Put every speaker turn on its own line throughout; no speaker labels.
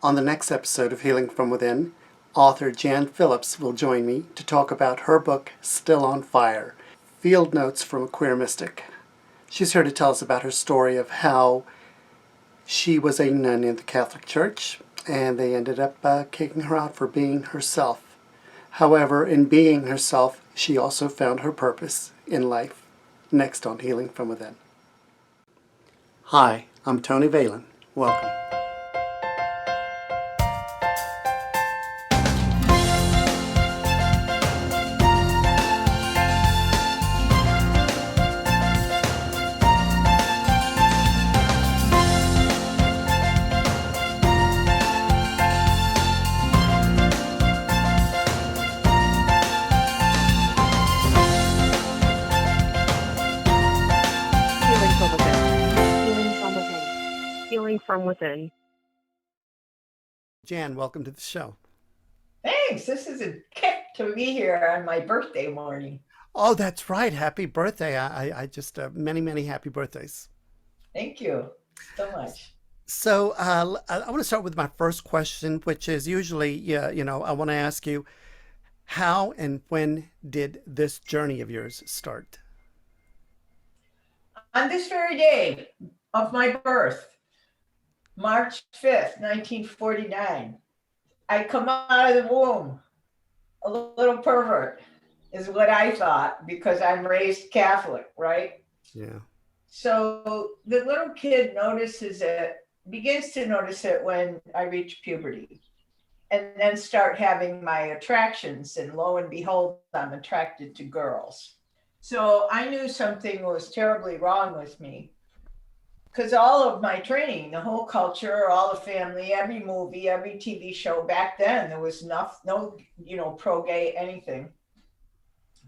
On the next episode of Healing from Within, author Jan Phillips will join me to talk about her book, Still on Fire, Field Notes from a Queer Mystic. She's here to tell us about her story of how she was a nun in the Catholic Church, and they ended up kicking her out for being herself. However, in being herself, she also found her purpose in life. Next on Healing from Within. Hi, I'm Tony Valen. Welcome.
Healing from within.
Jan, welcome to the show.
Thanks. This is a kick to be here on my birthday morning.
Oh, that's right. Happy birthday. I just, many happy birthdays.
Thank you so much.
So I want to start with my first question, which is usually, I want to ask you, how and when did this journey of yours start?
On this very day of my birth, March 5th, 1949, I come out of the womb, a little pervert, is what I thought, because I'm raised Catholic, right?
Yeah.
So the little kid begins to notice it when I reach puberty, and then start having my attractions. And lo and behold, I'm attracted to girls. So I knew something was terribly wrong with me, because all of my training, the whole culture, all the family, every movie, every TV show back then, there was no pro-gay anything.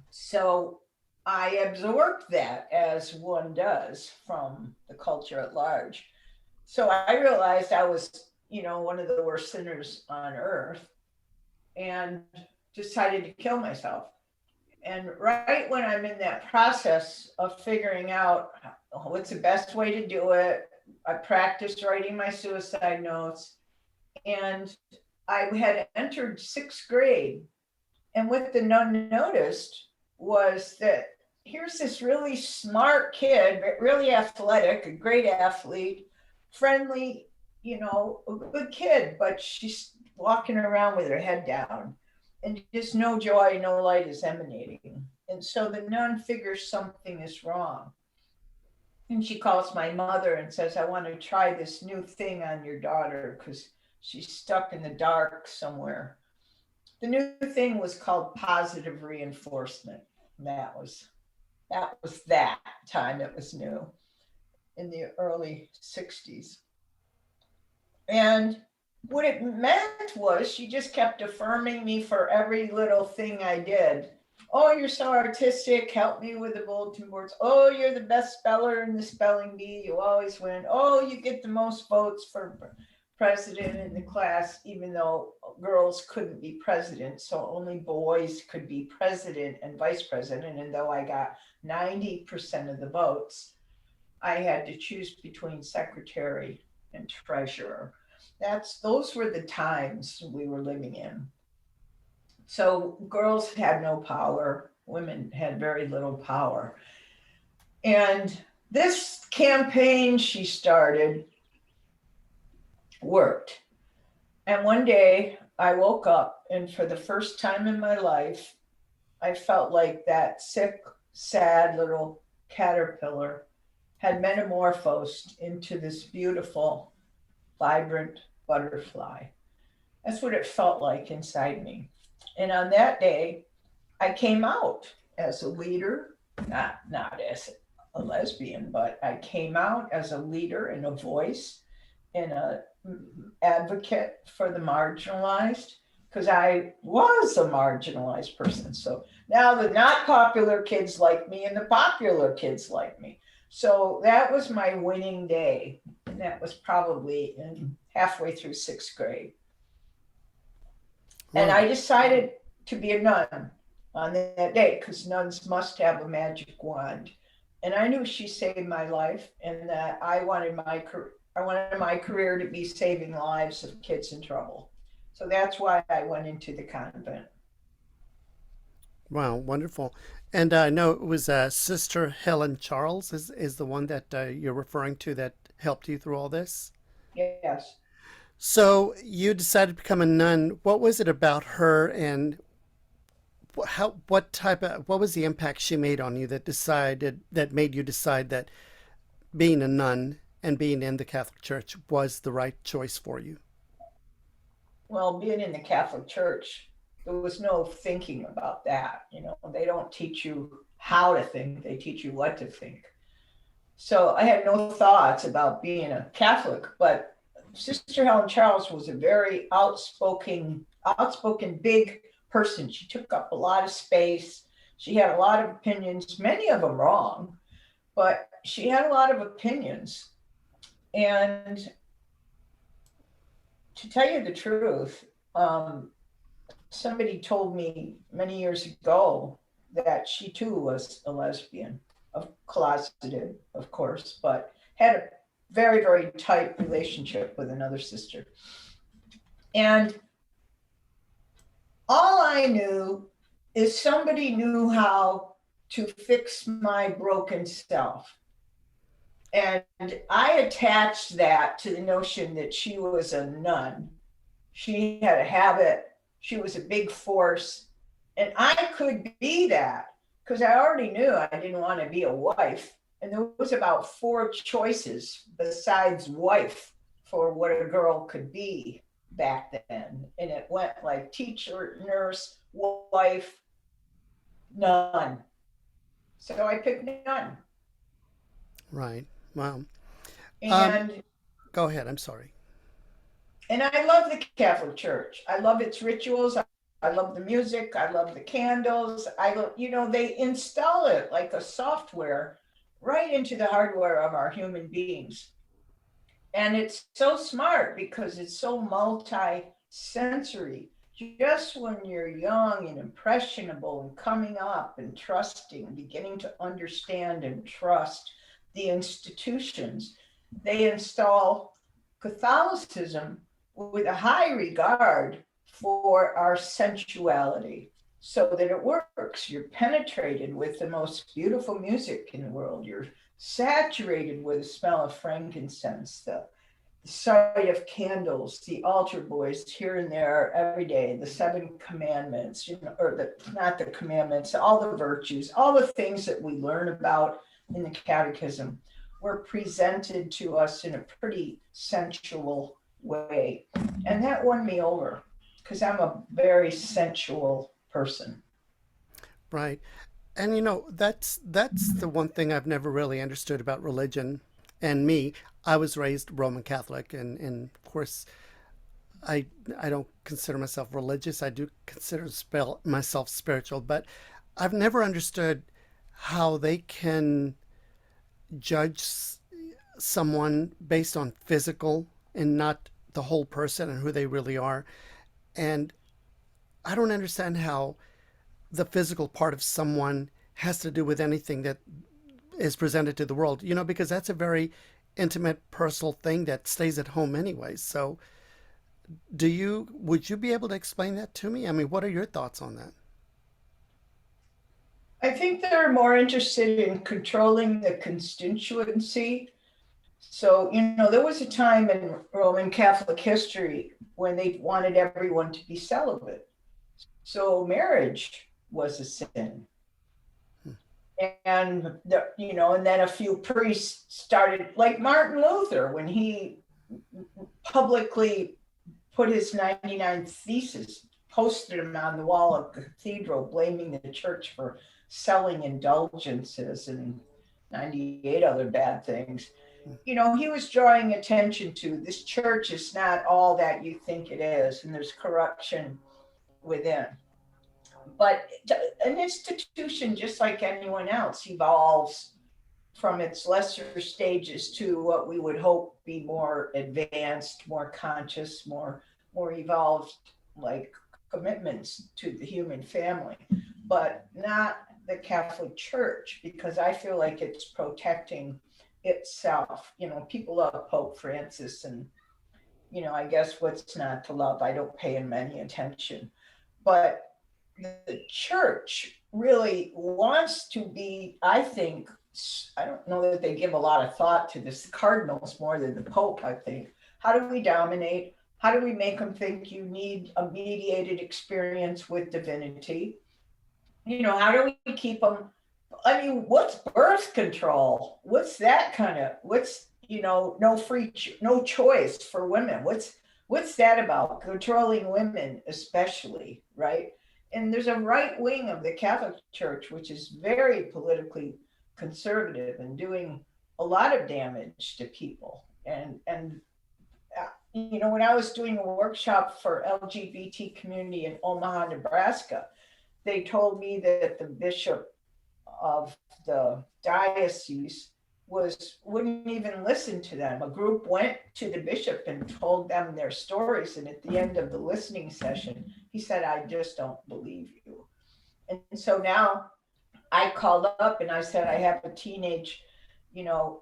So I absorbed that, as one does, from the culture at large. So I realized I was, one of the worst sinners on earth, and decided to kill myself. And right when I'm in that process of figuring out what's the best way to do it, I practiced writing my suicide notes, and I had entered sixth grade. And what the nun noticed was that here's this really smart kid, but really athletic, a great athlete, friendly, a good kid, but she's walking around with her head down, and just no joy, no light is emanating. And so the nun figures something is wrong. And she calls my mother and says, I want to try this new thing on your daughter because she's stuck in the dark somewhere. The new thing was called positive reinforcement. That was that time. It was new in the early 60s. And what it meant was she just kept affirming me for every little thing I did. Oh, you're so artistic. Help me with the bulletin boards. Oh, you're the best speller in the spelling bee. You always win. Oh, you get the most votes for president in the class, even though girls couldn't be president. So only boys could be president and vice president. And though I got 90% of the votes, I had to choose between secretary and treasurer. Those were the times we were living in. So girls had no power, women had very little power. And this campaign she started worked. And one day I woke up, and for the first time in my life, I felt like that sick, sad little caterpillar had metamorphosed into this beautiful, vibrant butterfly. That's what it felt like inside me. And on that day, I came out as a leader, not as a lesbian, but I came out as a leader and a voice and a advocate for the marginalized, because I was a marginalized person. So now the not popular kids like me and the popular kids like me. So that was my winning day. And that was probably in halfway through sixth grade. And I decided to be a nun on that day, because nuns must have a magic wand. And I knew she saved my life, and that I wanted I wanted my career to be saving lives of kids in trouble. So that's why I went into the convent.
Wow, wonderful. And I know it was Sister Helen Charles is the one that you're referring to that helped you through all this.
Yes.
So you decided to become a nun. What was it about her, and what was the impact she made on you that made you decide that being a nun and being in the Catholic Church was the right choice for you?
Well, being in the Catholic Church, there was no thinking about that. They don't teach you how to think, they teach you what to think. So I had no thoughts about being a Catholic, but Sister Helen Charles was a very outspoken, big person. She took up a lot of space. She had a lot of opinions, many of them wrong, but she had a lot of opinions. And to tell you the truth, somebody told me many years ago that she too was a lesbian, of closeted, of course, but had a very, very tight relationship with another sister. And all I knew is somebody knew how to fix my broken self. And I attached that to the notion that she was a nun. She had a habit, she was a big force, and I could be that because I already knew I didn't want to be a wife. And there was about 4 choices besides wife for what a girl could be back then. And it went like teacher, nurse, wife, nun. So I picked nun.
Right. Wow. Um,
And
Go ahead. I'm sorry.
and I love the Catholic Church. I love its rituals. I love the music. I love the candles. They install it like a software right into the hardware of our human beings. And it's so smart because it's so multi-sensory. Just when you're young and impressionable and coming up and trusting, beginning to understand and trust the institutions, they install Catholicism with a high regard for our sensuality so that it works. You're penetrated with the most beautiful music in the world. You're saturated with the smell of frankincense, the sight of candles, the altar boys here and there every day, the 7 commandments, or not the commandments, all the virtues, all the things that we learn about in the catechism were presented to us in a pretty sensual way. And that won me over because I'm a very sensual person.
Right. And that's the one thing I've never really understood about religion and me. I was raised Roman Catholic, and of course I I don't consider myself religious. I do consider myself spiritual, but I've never understood how they can judge someone based on physical and not the whole person and who they really are. And I don't understand how the physical part of someone has to do with anything that is presented to the world, because that's a very intimate, personal thing that stays at home anyway. So, would you be able to explain that to me? I mean, what are your thoughts on that?
I think they're more interested in controlling the constituency. So, there was a time in Roman Catholic history when they wanted everyone to be celibate. So marriage was a sin. And then a few priests started, like Martin Luther, when he publicly put his 99 theses, posted them on the wall of the cathedral, blaming the church for selling indulgences and 98 other bad things. He was drawing attention to this church is not all that you think it is, and there's corruption within. But an institution, just like anyone else, evolves from its lesser stages to what we would hope be more advanced, more conscious, more evolved, like commitments to the human family, but not the Catholic Church, because I feel like it's protecting itself. People love Pope Francis, and I guess what's not to love? I don't pay him any attention. But the church really wants to be, I think, I don't know that they give a lot of thought to this, the cardinals more than the Pope, I think. How do we dominate? How do we make them think you need a mediated experience with divinity? How do we keep them? I mean, what's birth control? What's that kind of, no no choice for women? What's that about? Controlling women, especially, right? And there's a right wing of the Catholic Church, which is very politically conservative and doing a lot of damage to people. When I was doing a workshop for LGBT community in Omaha, Nebraska, they told me that the bishop of the diocese wouldn't even listen to them. A group went to the bishop and told them their stories, and at the end of the listening session, he said, "I just don't believe you." And so now I called up and I said, "I have a teenage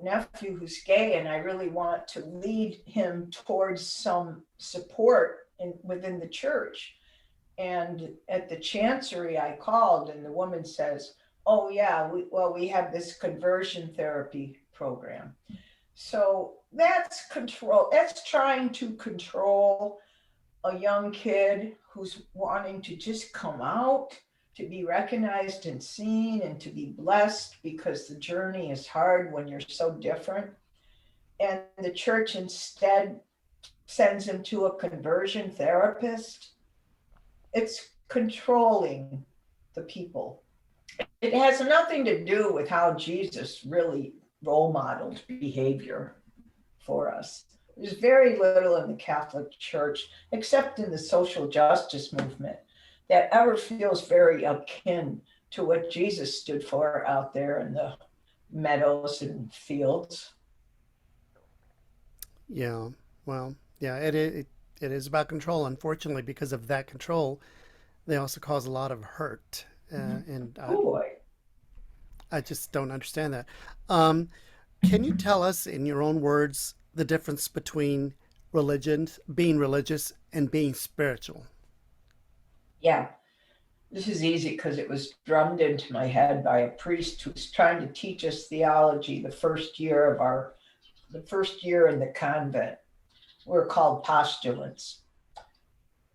nephew who's gay, and I really want to lead him towards some support within the church." And at the chancery, I called, and the woman says, "Oh, yeah, we have this conversion therapy program." So that's control. That's trying to control a young kid who's wanting to just come out, to be recognized and seen, and to be blessed, because the journey is hard when you're so different. And the church instead sends him to a conversion therapist. It's controlling the people. It has nothing to do with how Jesus really role modeled behavior for us. There's very little in the Catholic Church, except in the social justice movement, that ever feels very akin to what Jesus stood for out there in the meadows and fields.
Yeah, well, yeah, it is about control. Unfortunately, because of that control, they also cause a lot of hurt, and
Oh boy.
I just don't understand that. Um, can you tell us, in your own words, the difference between being religious, and being spiritual?
Yeah, this is easy because it was drummed into my head by a priest who was trying to teach us theology the first year in the convent. We're called postulants.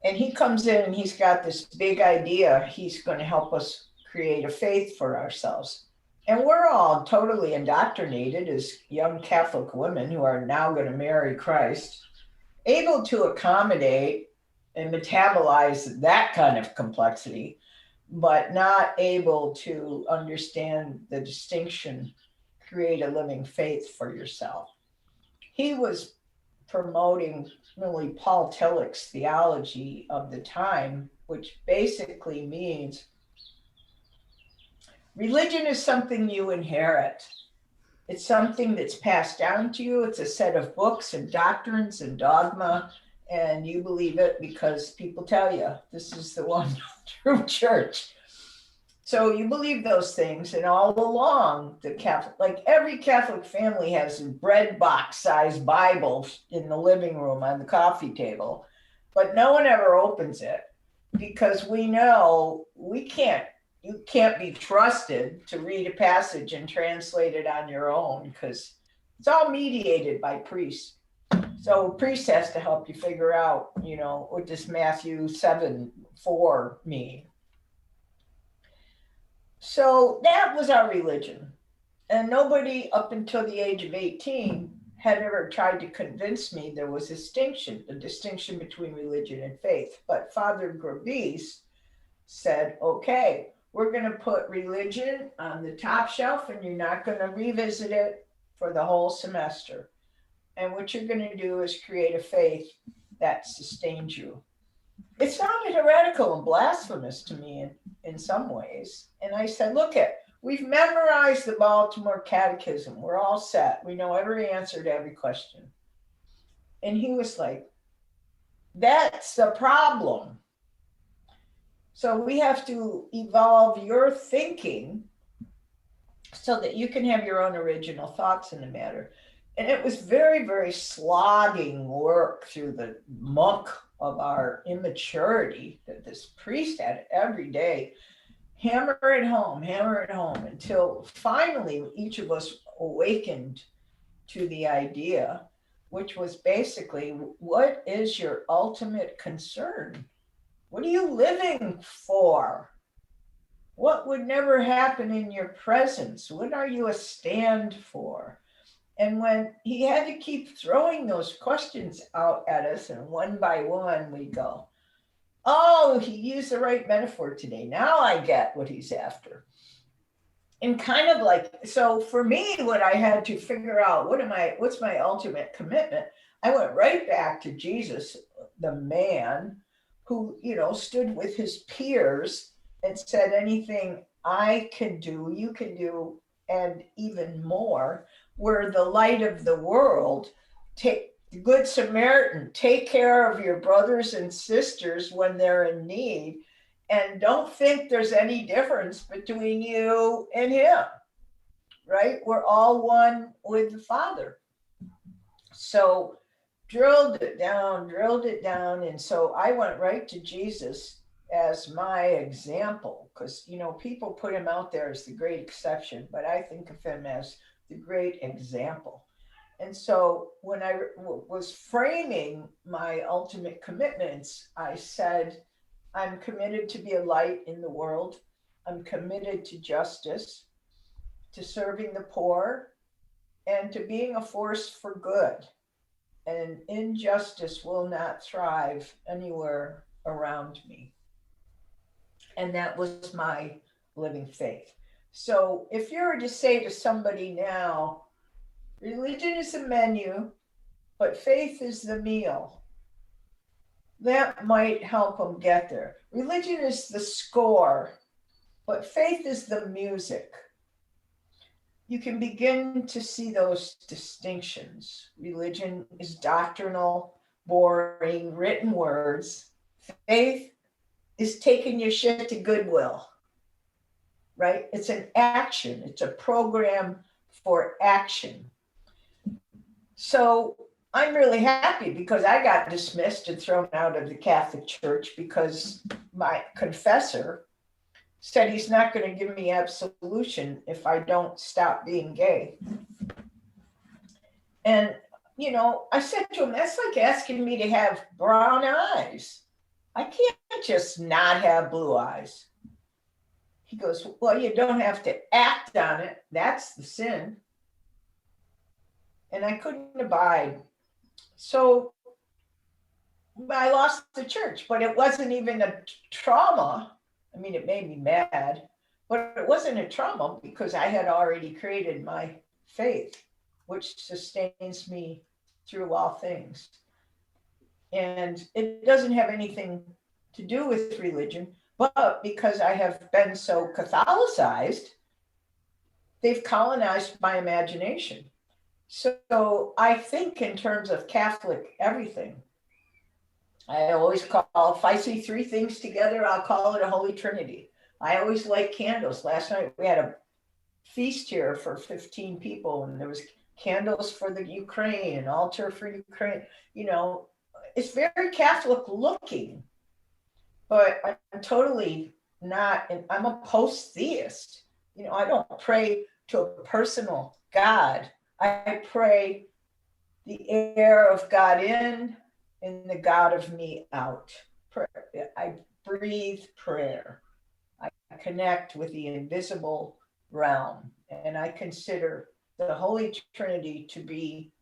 And he comes in and he's got this big idea. He's going to help us create a faith for ourselves. And we're all totally indoctrinated as young Catholic women who are now going to marry Christ, able to accommodate and metabolize that kind of complexity, but not able to understand the distinction, create a living faith for yourself. He was promoting really Paul Tillich's theology of the time, which basically means religion is something you inherit. It's something that's passed down to you. It's a set of books and doctrines and dogma, and you believe it because people tell you this is the one true church. So you believe those things, and all along the Catholic, like every Catholic family has a bread box sized Bible in the living room on the coffee table, but no one ever opens it because we know you can't be trusted to read a passage and translate it on your own because it's all mediated by priests. So a priest has to help you figure out, what does Matthew 7:4 mean? So that was our religion. And nobody up until the age of 18 had ever tried to convince me there was a distinction between religion and faith. But Father Gravis said, okay, we're going to put religion on the top shelf and you're not going to revisit it for the whole semester. And what you're going to do is create a faith that sustains you. It sounded heretical and blasphemous to me in some ways. And I said, we've memorized the Baltimore Catechism. We're all set. We know every answer to every question. And he was like, that's the problem. So we have to evolve your thinking so that you can have your own original thoughts in the matter. And it was very, very slogging work through the muck of our immaturity that this priest had every day. Hammer it home until finally each of us awakened to the idea, which was basically, what is your ultimate concern? What are you living for? What would never happen in your presence? What are you a stand for? And when he had to keep throwing those questions out at us, and one by one we go, oh, he used the right metaphor today. Now I get what he's after. And kind of like, so for me, what I had to figure out, what's my ultimate commitment? I went right back to Jesus, the man who, stood with his peers and said, anything I can do, you can do, and even more. We're the light of the world. Take the Good Samaritan, take care of your brothers and sisters when they're in need, and don't think there's any difference between you and him, right? We're all one with the Father. So drilled it down. And so I went right to Jesus as my example, because, people put him out there as the great exception, but I think of him as the great example. And so when I was framing my ultimate commitments, I said, I'm committed to be a light in the world. I'm committed to justice, to serving the poor, and to being a force for good. And injustice will not thrive anywhere around me. And that was my living faith. So if you were to say to somebody now, religion is the menu, but faith is the meal, that might help them get there. Religion is the score, but faith is the music. You can begin to see those distinctions. Religion is doctrinal, boring, written words. Faith is taking your shit to Goodwill, right? It's an action, it's a program for action. So I'm really happy because I got dismissed and thrown out of the Catholic Church because my confessor said he's not going to give me absolution if I don't stop being gay. And, I said to him, that's like asking me to have brown eyes. I can't just not have blue eyes. He goes, well, you don't have to act on it. That's the sin. And I couldn't abide. So I lost the church, but it wasn't even a trauma. I mean, it made me mad, but it wasn't a trauma because I had already created my faith, which sustains me through all things. And it doesn't have anything to do with religion, but because I have been so Catholicized, they've colonized my imagination. So I think in terms of Catholic everything. I always call, if I see three things together, I'll call it a Holy Trinity. I always light candles. Last night we had a feast here for 15 people, and there was candles for the Ukraine, an altar for Ukraine. It's very Catholic looking, but I'm totally not, and I'm a post-theist. I don't pray to a personal God. I pray the air of God in and the God of me out. I breathe prayer. I connect with the invisible realm, and I consider the Holy Trinity to be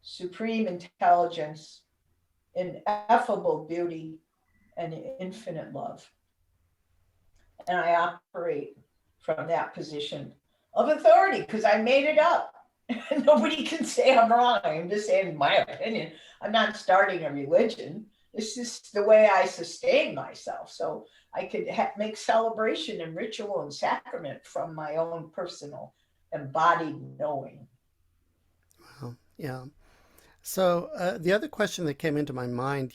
supreme intelligence, ineffable beauty, and infinite love. And I operate from that position of authority because I made it up. Nobody can say I'm wrong. I'm just saying my opinion. I'm not starting a religion. It's just the way I sustain myself. So I could make celebration and ritual and sacrament from my own personal embodied knowing.
Well, yeah. So the other question that came into my mind,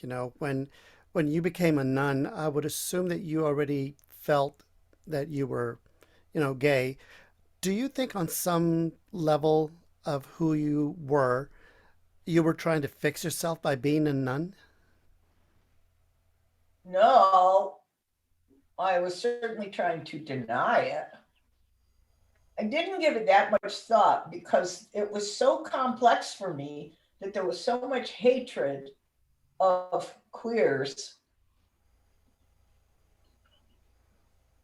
when you became a nun, I would assume that you already felt that you were, gay. Do you think on some level of who you were trying to fix yourself by being a nun?
No, I was certainly trying to deny it. I didn't give it that much thought because it was so complex for me that there was so much hatred of queers.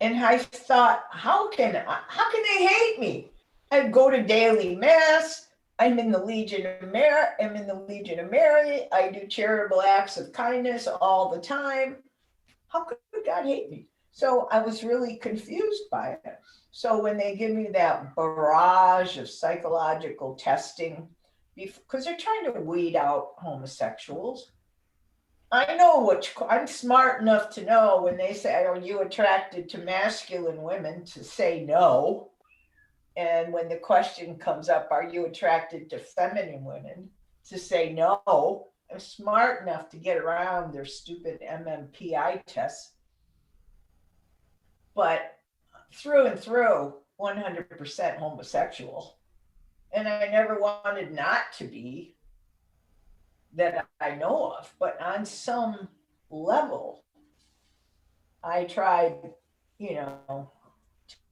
And I thought, how can they hate me? I go to daily mass. I'm in the Legion of Mary. I'm in the Legion of Mary. I do charitable acts of kindness all the time. How could God hate me? So I was really confused by it. So when they give me that barrage of psychological testing, because they're trying to weed out homosexuals, I know I'm smart enough to know when they say, "Are you attracted to masculine women?" to say no. And when the question comes up, "Are you attracted to feminine women?" to say no. I'm smart enough to get around their stupid MMPI tests, but through and through, 100% homosexual. And I never wanted not to be, that I know of. But on some level, I tried, you know,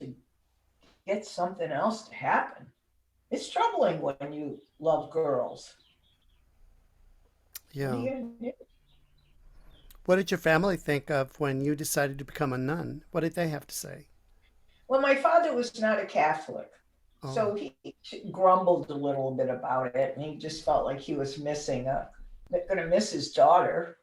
to get something else to happen. It's troubling when you love girls. What are
Yeah.
you going to do?
What did your family think of when you decided to become a nun? What did they have to say?
Well, my father was not a Catholic.
Oh,
So he grumbled a little bit about it, and he just felt like he was going to miss his daughter.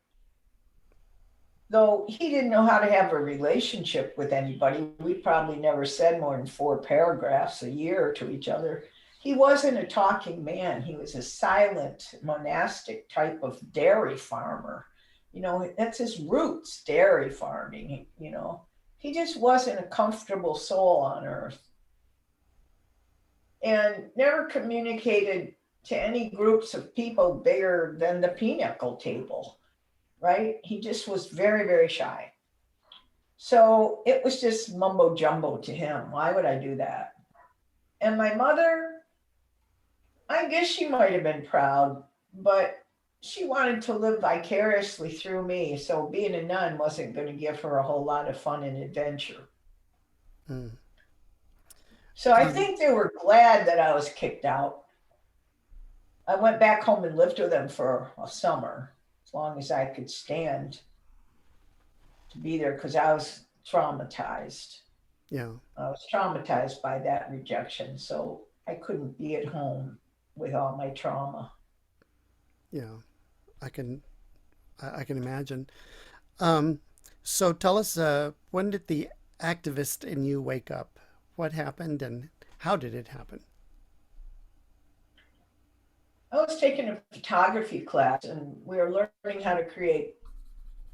Though he didn't know how to have a relationship with anybody. We probably never said more than 4 paragraphs a year to each other. He wasn't a talking man. He was a silent, monastic type of dairy farmer. That's his roots, dairy farming. He just wasn't a comfortable soul on earth and never communicated to any groups of people bigger than the pinochle table, right? He just was very, very shy. So it was just mumbo jumbo to him. Why would I do that? And my mother, I guess she might have been proud, but she wanted to live vicariously through me. So being a nun wasn't going to give her a whole lot of fun and adventure.
mm.
So I
Um,
think they were glad that I was kicked out. I went back home and lived with them for a summer, as long as I could stand to be there because I was traumatized.
yeah,
I was traumatized by that rejection. So I couldn't be at home with all my trauma.
yeah. I can, I can imagine. Um, so tell us, when did the activist in you wake up? What happened and how did it happen?
I was taking a photography class and we were learning how to create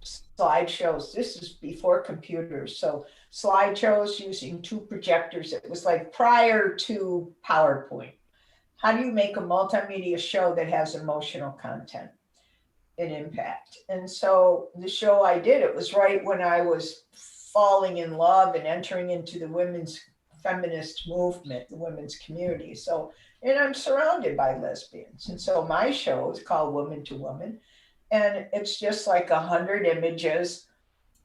slideshows. This is before computers. So slideshows using 2 projectors. It was like prior to PowerPoint. How do you make a multimedia show that has emotional content and impact? And so the show I did, it was right when I was falling in love and entering into the women's feminist movement, the women's community. So, and I'm surrounded by lesbians. And so my show is called Woman to Woman. And it's just like 100 images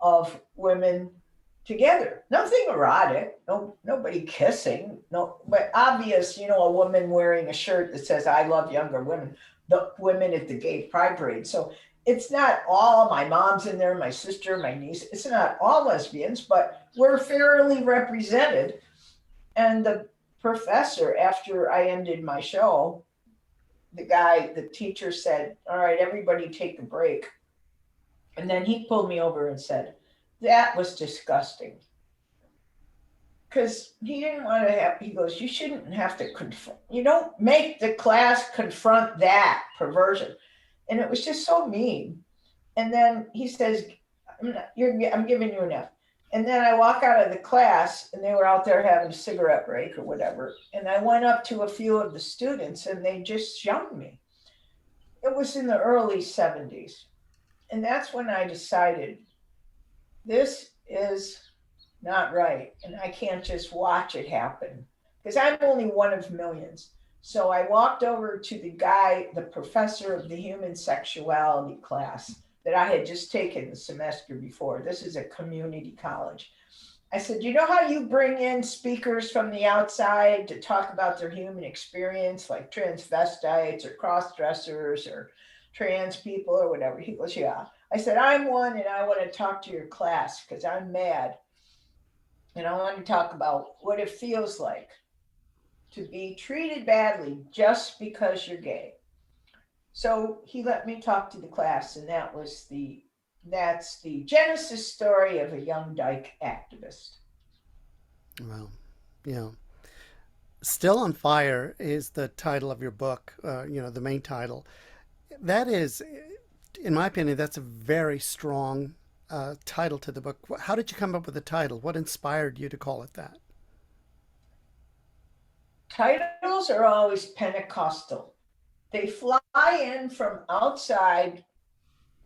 of women together. Nothing erotic, nobody kissing, no, but obvious, a woman wearing a shirt that says "I love younger women," the women at the gay pride parade. So it's not all my mom's in there, my sister, my niece. It's not all lesbians, but we're fairly represented. And the professor, after I ended my show, the teacher said, "All right, everybody take a break." And then he pulled me over and said, "That was disgusting." Because he didn't want to have, he goes, "You shouldn't have to confront, you don't make the class confront that perversion." And it was just so mean. And then he says, I'm giving you an F. And then I walk out of the class and they were out there having a cigarette break or whatever. And I went up to a few of the students and they just shunned me. It was in the early 70s. And that's when I decided this is not right. And I can't just watch it happen. because I'm only one of millions. So I walked over to the guy, the professor of the human sexuality class that I had just taken the semester before. This is a community college. I said, you know how you bring in speakers from the outside to talk about their human experience, like transvestites or cross dressers or trans people or whatever? He goes, yeah. I said, I'm one and I want to talk to your class because I'm mad. And I want to talk about what it feels like to be treated badly just because you're gay. So he let me talk to the class, and that's the genesis story of a young dyke activist.
Well, yeah. Still on Fire is the title of your book, the main title. That is, in my opinion, that's a very strong title to the book. How did you come up with the title? What inspired you to call it that?
Titles are always Pentecostal. They fly in from outside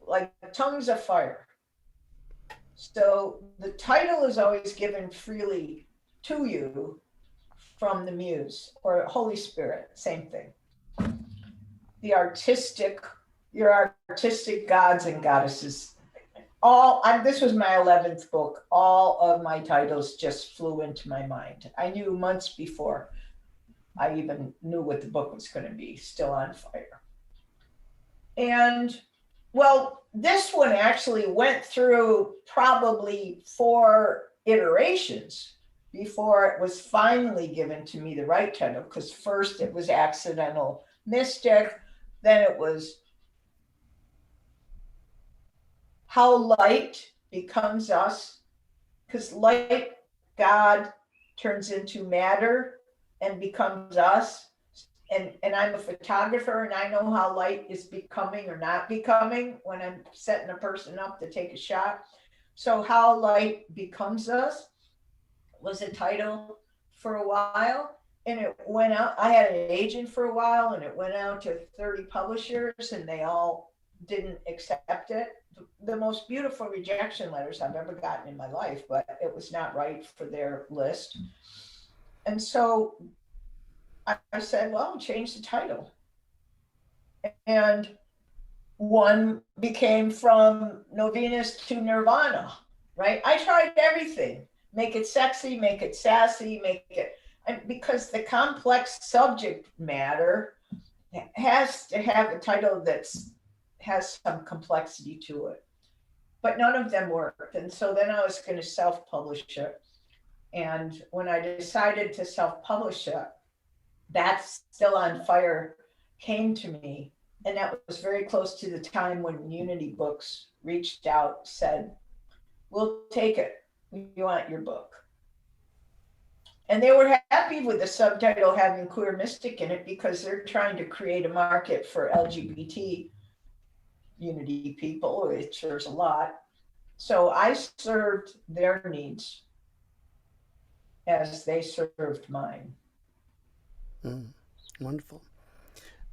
like tongues of fire. So the title is always given freely to you from the muse or Holy Spirit, same thing. The artistic, your artistic gods and goddesses. This was my 11th book. All of my titles just flew into my mind. I knew months before I even knew what the book was going to be, Still on Fire. And well, this one actually went through probably 4 iterations before it was finally given to me the right title, because first it was Accidental Mystic, then it was How Light Becomes Us, because light, God, turns into matter and becomes us. And I'm a photographer and I know how light is becoming or not becoming when I'm setting a person up to take a shot. So How Light Becomes Us was a title for a while, and it went out. I had an agent for a while and it went out to 30 publishers and they all didn't accept it. The most beautiful rejection letters I've ever gotten in my life, but it was not right for their list. And so I said, well, change the title. And one became From Novenus to Nirvana, right? I tried everything. Make it sexy, make it sassy, because the complex subject matter has to have a title that has some complexity to it. But none of them worked. And so then I was going to self-publish it. And when I decided to self-publish it, That's Still on Fire came to me. And that was very close to the time when Unity Books reached out, said, we'll take it. We want your book. And they were happy with the subtitle having queer mystic in it because they're trying to create a market for LGBT Unity people, which there's a lot. So I served their needs as they served mine.
Wonderful.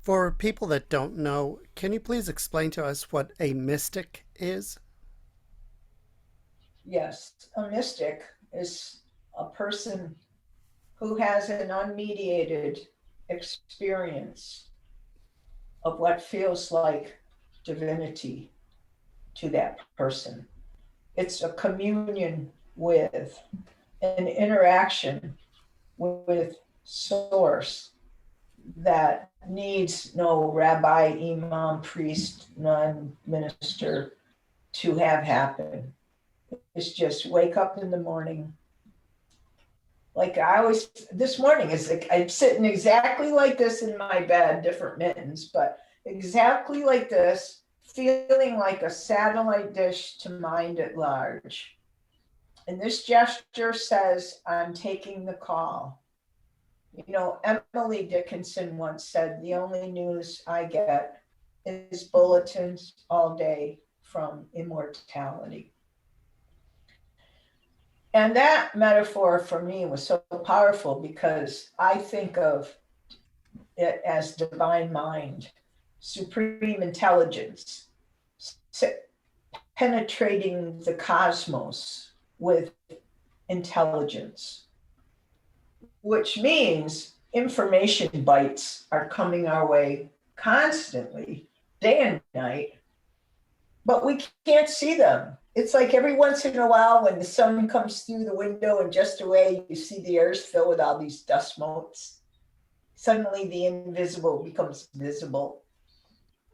For people that don't know, can you please explain to us what a mystic is?
Yes, a mystic is a person who has an unmediated experience of what feels like divinity to that person. It's a communion with, an interaction with Source that needs no rabbi, imam, priest, nun, minister to have happen. It's just wake up in the morning. Like this morning is like I'm sitting exactly like this in my bed, different mittens, but exactly like this, feeling like a satellite dish to mind at large. And this gesture says, I'm taking the call. You know, Emily Dickinson once said, the only news I get is bulletins all day from immortality. And that metaphor for me was so powerful because I think of it as divine mind, supreme intelligence, penetrating the cosmos with intelligence. which means information bites are coming our way constantly, day and night, but we can't see them. It's like every once in a while when the sun comes through the window and just away, you see the earth fill with all these dust motes. Suddenly the invisible becomes visible.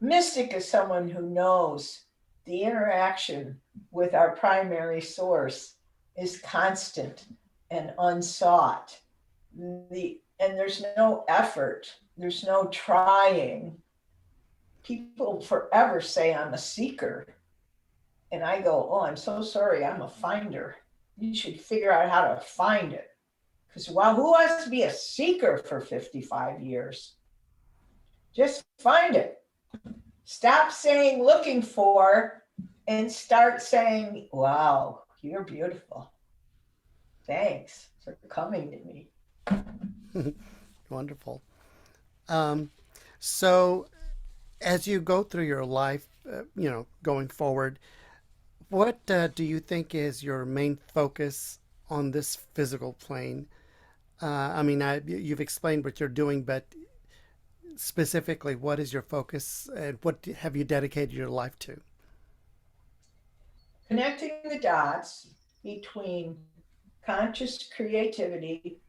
Mystic is someone who knows the interaction with our primary source is constant and unsought. And there's no effort, there's no trying. People forever say I'm a seeker. And I go, oh, I'm so sorry, I'm a finder. You should figure out how to find it. Because who wants to be a seeker for 55 years? Just find it. Stop saying looking for and start saying, wow, you're beautiful. Thanks for coming to me.
Wonderful. So, as you go through your life, going forward, what do you think is your main focus on this physical plane? You've explained what you're doing, but specifically, what is your focus and what have you dedicated your life to?
Connecting the dots between conscious creativity,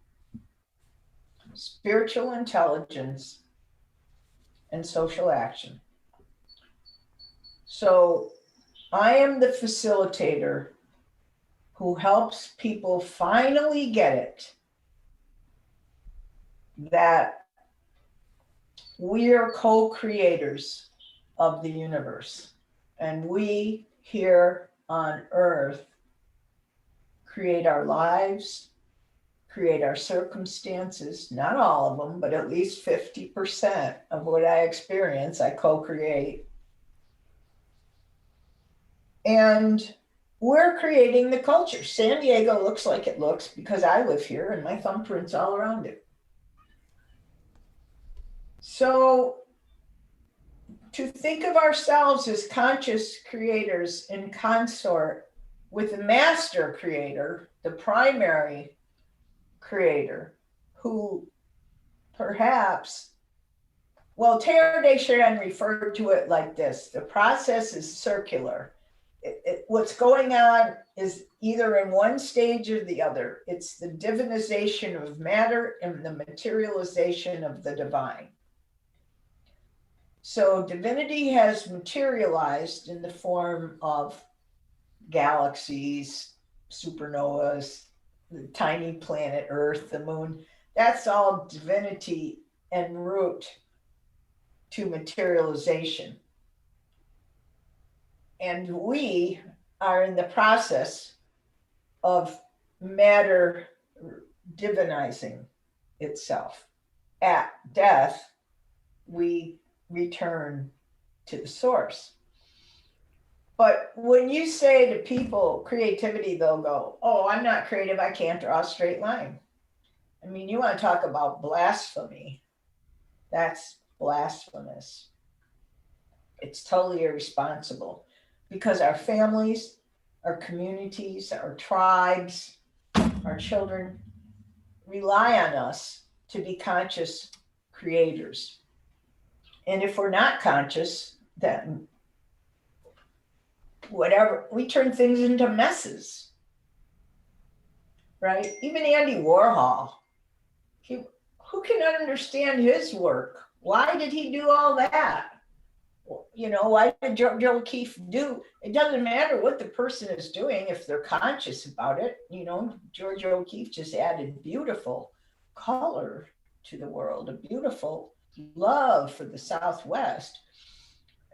spiritual intelligence, and social action. So I am the facilitator who helps people finally get it that we are co-creators of the universe, and we here on earth create our lives, create our circumstances, not all of them, but at least 50% of what I experience, I co-create. And we're creating the culture. San Diego looks like it looks because I live here and my thumbprint's all around it. So to think of ourselves as conscious creators in consort with the master creator, the primary creator, who perhaps, well, Teilhard de Chardin referred to it like this: the process is circular. What's going on is either in one stage or the other. It's the divinization of matter and the materialization of the divine. So divinity has materialized in the form of galaxies, supernovas, the tiny planet Earth, the moon. That's all divinity en route to materialization. And we are in the process of matter divinizing itself. At death, we return to the source. But when you say to people creativity, they'll go, oh, I'm not creative, I can't draw a straight line. I mean, you want to talk about blasphemy. That's blasphemous. It's totally irresponsible because our families, our communities, our tribes, our children rely on us to be conscious creators. And if we're not conscious, then whatever, we turn things into messes, right? Even Andy Warhol, who can understand his work? Why did he do all that? Why did George O'Keeffe do? It doesn't matter what the person is doing if they're conscious about it. George O'Keeffe just added beautiful color to the world, a beautiful love for the Southwest.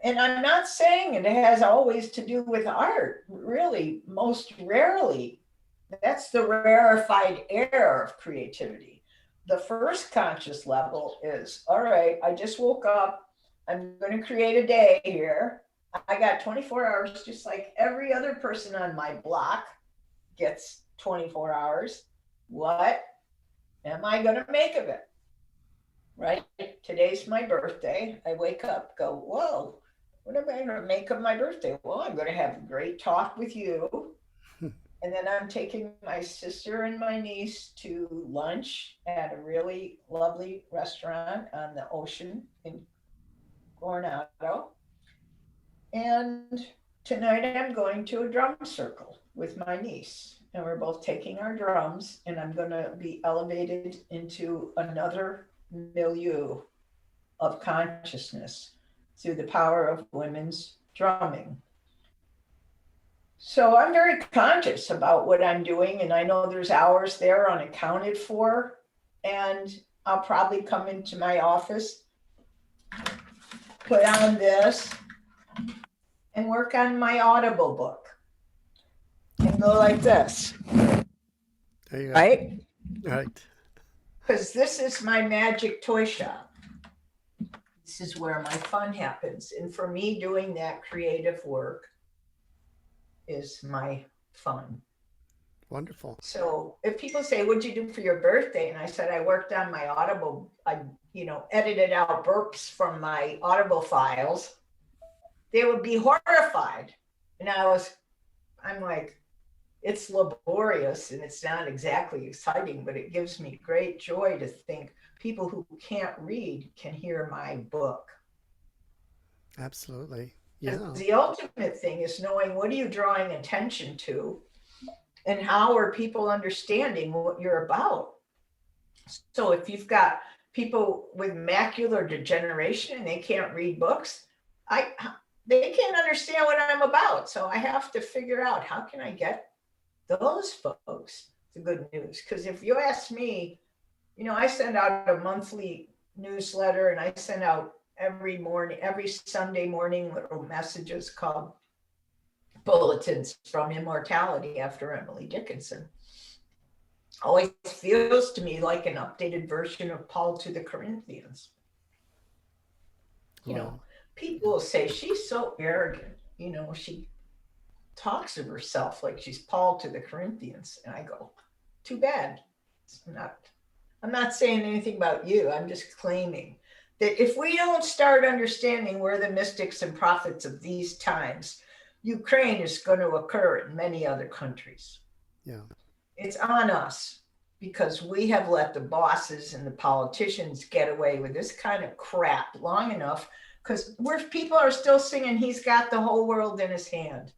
And I'm not saying it has always to do with art, really, most rarely. That's the rarefied air of creativity. The first conscious level is, all right, I just woke up. I'm going to create a day here. I got 24 hours, just like every other person on my block gets 24 hours. What am I going to make of it? Right? Today's my birthday. I wake up, go, whoa, what am I going to make of my birthday? Well, I'm going to have a great talk with you. And then I'm taking my sister and my niece to lunch at a really lovely restaurant on the ocean in Coronado. And tonight I'm going to a drum circle with my niece. And we're both taking our drums, and I'm going to be elevated into another milieu of consciousness through the power of women's drumming. So I'm very conscious about what I'm doing, and I know there's hours there unaccounted for. And I'll probably come into my office, put on this, and work on my Audible book and go like this,
There you go.
right?
Right.
Because this is my magic toy shop. This is where my fun happens. And for me, doing that creative work is my fun.
Wonderful.
So if people say, what'd you do for your birthday? And I said, I worked on my Audible, I, edited out burps from my Audible files, they would be horrified. And I'm like, it's laborious and it's not exactly exciting, but it gives me great joy to think people who can't read can hear my book.
Absolutely. Yeah.
The ultimate thing is knowing what are you drawing attention to and how are people understanding what you're about. So if you've got people with macular degeneration and they can't read books, they can't understand what I'm about. So I have to figure out how can I get those folks the good news. Because if you ask me, I send out a monthly newsletter and I send out every Sunday morning, little messages called Bulletins from Immortality after Emily Dickinson. Always feels to me like an updated version of Paul to the Corinthians. People will say she's so arrogant, she talks of herself like she's Paul to the Corinthians. And I go, too bad. I'm not saying anything about you. I'm just claiming that if we don't start understanding we're the mystics and prophets of these times, Ukraine is going to occur in many other countries.
Yeah.
It's on us because we have let the bosses and the politicians get away with this kind of crap long enough because people are still singing, he's got the whole world in his hand.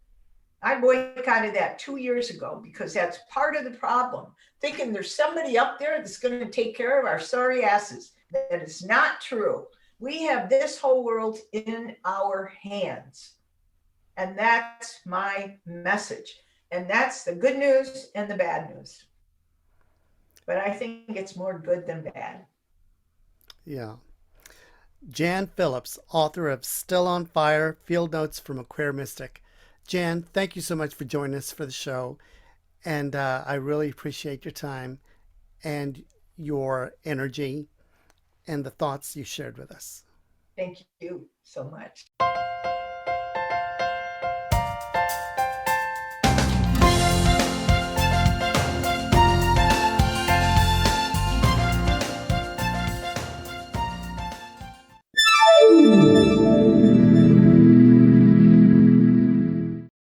I boycotted that 2 years ago because that's part of the problem. Thinking there's somebody up there that's going to take care of our sorry asses. That is not true. We have this whole world in our hands. And that's my message. And that's the good news and the bad news. But I think it's more good than bad.
Yeah. Jan Phillips, author of Still on Fire, Field Notes from a Queer Mystic. Jan, thank you so much for joining us for the show. And I really appreciate your time and your energy and the thoughts you shared with us.
Thank you so much.